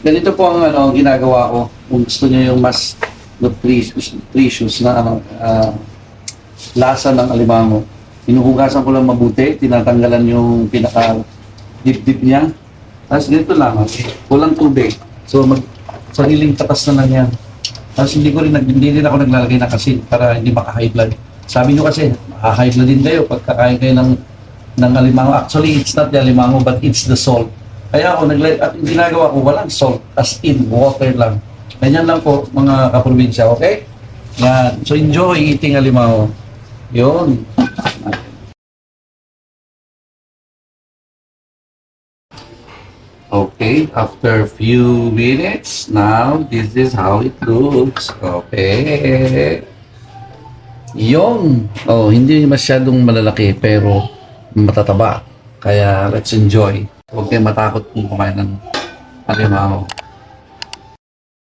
Ganito po ang ginagawa ko. Kung gusto niyo yung mas nutritious na lasa ng alimango. Hinuhugasan ko lang mabuti, tinatanggalan yung pinaka-dip-dip niya. Tapos ganito lang, walang tubig. So sariling katas na lang yan. Tapos hindi din ako naglalagay ng asin para hindi maka-high blood. Sabi nyo kasi, high blood din kayo pag kakain kayo ng alimango. Actually, it's not the alimango, but it's the salt. Kaya ako, at ginagawa ko, walang salt, as in water lang. Ganyan lang po, mga kaprobinsya, okay? Yan. So, enjoy eating alimango. Yun. Okay, after a few minutes, now this is how it looks. Okay. Yung, hindi masyadong malalaki pero matataba. Kaya let's enjoy. Huwag kayong matakot kung kumain ng alimango.